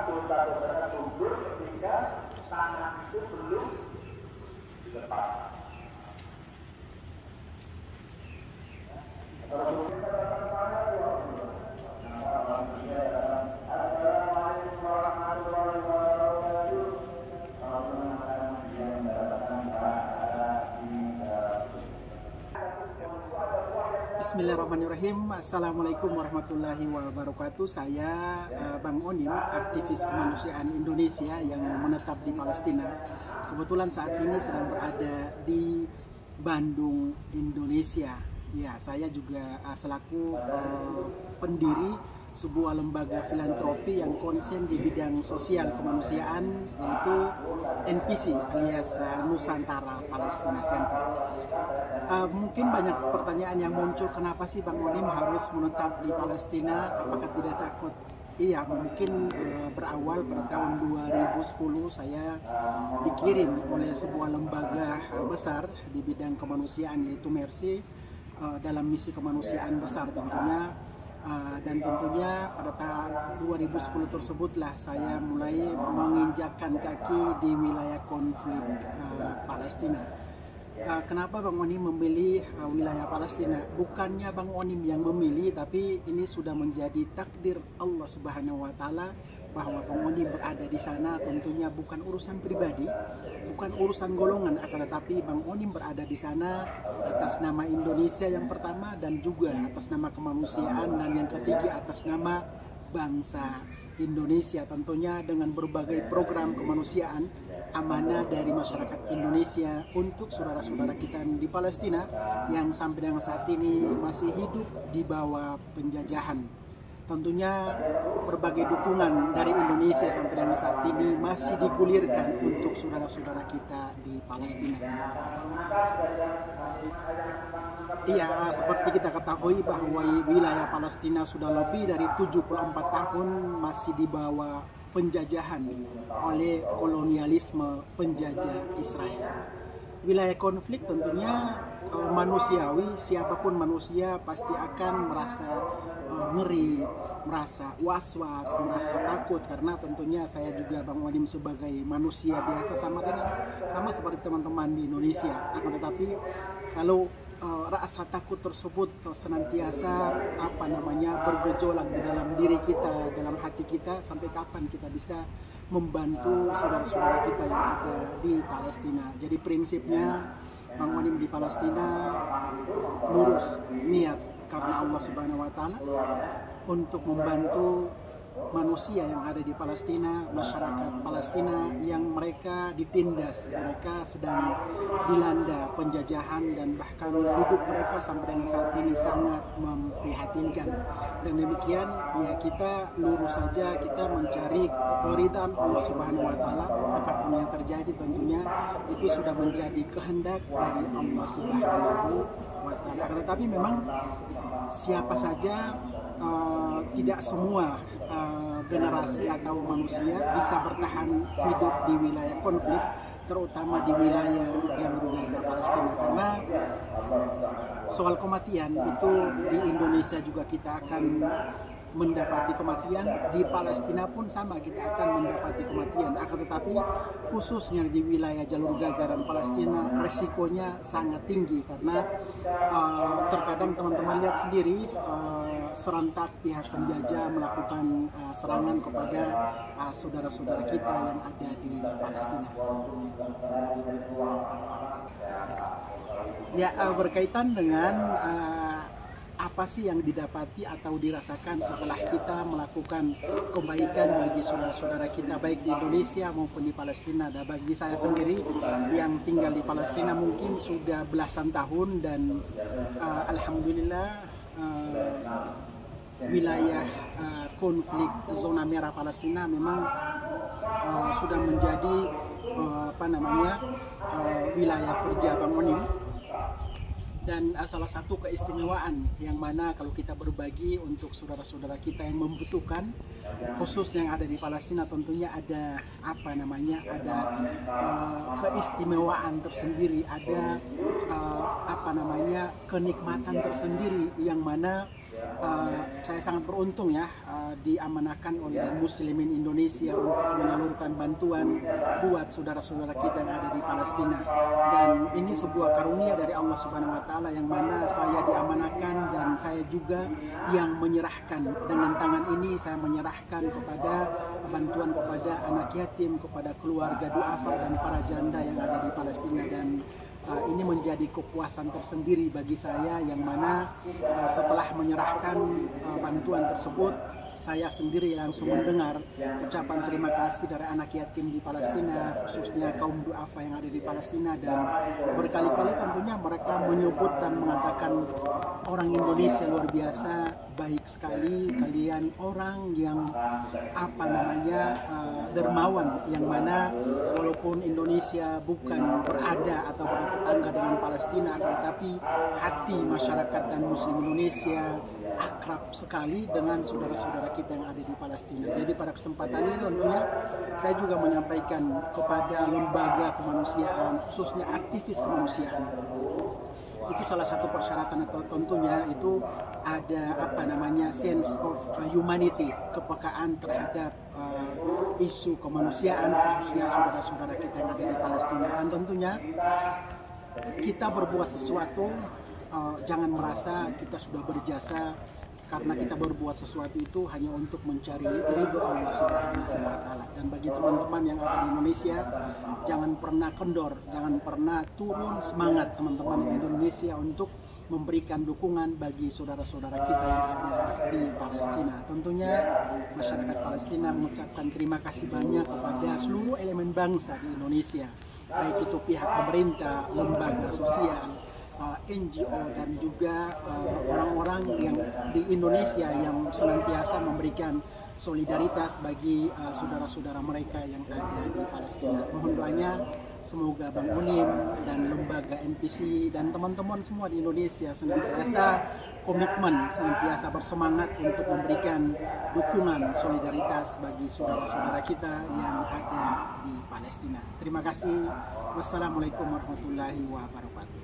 saudara-saudara mundur ketika tangan itu belum dilepas. Bismillahirrahmanirrahim. Assalamualaikum warahmatullahi wabarakatuh. Saya Bang Onim, aktivis kemanusiaan Indonesia yang menetap di Palestina. Kebetulan saat ini sedang berada di Bandung, Indonesia. Ya, saya juga selaku pendiri sebuah lembaga filantropi yang konsen di bidang sosial kemanusiaan, yaitu NPC alias Nusantara Palestina Center. Mungkin banyak pertanyaan yang muncul, kenapa sih Bang Onim harus menetap di Palestina? Apakah tidak takut? Iya, mungkin berawal pada tahun 2010 saya dikirim oleh sebuah lembaga besar di bidang kemanusiaan, yaitu Mercy, dalam misi kemanusiaan besar tentunya. Dan tentunya pada tahun 2010 tersebutlah saya mulai menginjakkan kaki di wilayah konflik Palestina. Kenapa Bang Onim memilih wilayah Palestina? Bukannya Bang Onim yang memilih, tapi ini sudah menjadi takdir Allah Subhanahu wa Ta'ala bahwa Bang Onim berada di sana. Tentunya bukan urusan pribadi, bukan urusan golongan, akan tetapi Bang Onim berada di sana atas nama Indonesia yang pertama, dan juga atas nama kemanusiaan, dan yang ketiga atas nama bangsa Indonesia, tentunya dengan berbagai program kemanusiaan amanah dari masyarakat Indonesia untuk saudara-saudara kita di Palestina yang sampai dengan saat ini masih hidup di bawah penjajahan. Tentunya berbagai dukungan dari Indonesia sampai dengan saat ini masih digulirkan untuk saudara-saudara kita di Palestina. Iya, seperti kita ketahui bahwa wilayah Palestina sudah lebih dari 74 tahun masih di bawah penjajahan oleh kolonialisme penjajah Israel. Wilayah konflik tentunya manusiawi, siapapun manusia pasti akan merasa ngeri, merasa was-was, merasa takut, karena tentunya saya juga Bang Onim sebagai manusia biasa sama seperti teman-teman di Indonesia. Akan tetapi kalau rasa takut tersebut senantiasa bergejolak di dalam diri kita, dalam hati kita, sampai kapan kita bisa membantu saudara-saudara kita yang ada di Palestina. Jadi prinsipnya Bang Onim di Palestina lurus niat karena Allah Subhanahu wa Ta'ala untuk membantu manusia yang ada di Palestina, masyarakat Palestina yang mereka ditindas, mereka sedang dilanda penjajahan, dan bahkan hidup mereka sampai dengan saat ini sangat memprihatinkan. Dan demikian ya, kita lurus saja, kita mencari keridhaan Allah Subhanahu wa Ta'ala. Apapun yang terjadi tentunya itu sudah menjadi kehendak dari Allah Subhanahu wa Ta'ala. Tetapi memang siapa saja, tidak semua generasi atau manusia bisa bertahan hidup di wilayah konflik, terutama di wilayah jalur Gaza Palestina, karena soal kematian itu di Indonesia juga kita akan mendapati kematian, di Palestina pun sama, kita akan mendapati kematian. Akan tetapi khususnya di wilayah jalur Gaza dan Palestina resikonya sangat tinggi, karena terkadang teman-teman lihat sendiri serentak pihak penjajah melakukan serangan kepada saudara-saudara kita yang ada di Palestina. Ya, berkaitan dengan apa sih yang didapati atau dirasakan setelah kita melakukan kebaikan bagi saudara-saudara kita baik di Indonesia maupun di Palestina. Dan bagi saya sendiri yang tinggal di Palestina mungkin sudah belasan tahun, dan alhamdulillah wilayah konflik zona merah Palestina memang sudah menjadi wilayah kerja Bang Onim. Dan salah satu keistimewaan yang mana kalau kita berbagi untuk saudara-saudara kita yang membutuhkan, khusus yang ada di Palestina, tentunya ada keistimewaan tersendiri, ada kenikmatan tersendiri yang mana saya sangat beruntung ya diamanahkan oleh Muslimin Indonesia untuk menyalurkan bantuan buat saudara-saudara kita yang ada di Palestina. Dan ini sebuah karunia dari Allah Subhanahu wa taala yang mana saya diamanahkan dan saya juga yang menyerahkan. Dengan tangan ini saya menyerahkan kepada bantuan kepada anak yatim, kepada keluarga duafa dan para janda yang ada di Palestina. Dan ini menjadi kepuasan tersendiri bagi saya yang mana setelah menyerahkan bantuan tersebut, saya sendiri langsung mendengar ucapan terima kasih dari anak yatim di Palestina, khususnya kaum duafa yang ada di Palestina. Dan berkali-kali tentunya mereka menyebut dan mengatakan, orang Indonesia luar biasa, baik sekali, kalian orang yang dermawan, yang mana walaupun Indonesia bukan berada atau bertetangga dengan Palestina, tetapi hati masyarakat dan Muslim Indonesia akrab sekali dengan saudara-saudara kita yang ada di Palestina. Jadi pada kesempatan ini tentunya saya juga menyampaikan kepada lembaga kemanusiaan, khususnya aktivis kemanusiaan, itu salah satu persyaratan atau tentunya itu ada sense of humanity, kepekaan terhadap isu kemanusiaan, khususnya saudara-saudara kita yang ada di Palestina. Dan tentunya kita berbuat sesuatu, jangan merasa kita sudah berjasa karena kita berbuat sesuatu itu hanya untuk mencari ridho Allah Subhanahu wa taala. Dan bagi teman-teman yang ada di Indonesia, jangan pernah kendor, jangan pernah turun semangat teman-teman yang Indonesia untuk memberikan dukungan bagi saudara-saudara kita yang ada di Palestina. Tentunya masyarakat Palestina mengucapkan terima kasih banyak kepada seluruh elemen bangsa di Indonesia, baik itu pihak pemerintah, lembaga sosial, NGO, dan juga orang-orang yang di Indonesia yang senantiasa memberikan solidaritas bagi saudara-saudara mereka yang ada di Palestina. Mohon doanya semoga Bang Unim dan lembaga NPC dan teman-teman semua di Indonesia senantiasa komitmen, senantiasa bersemangat untuk memberikan dukungan solidaritas bagi saudara-saudara kita yang ada di Palestina. Terima kasih. Wassalamualaikum warahmatullahi wabarakatuh.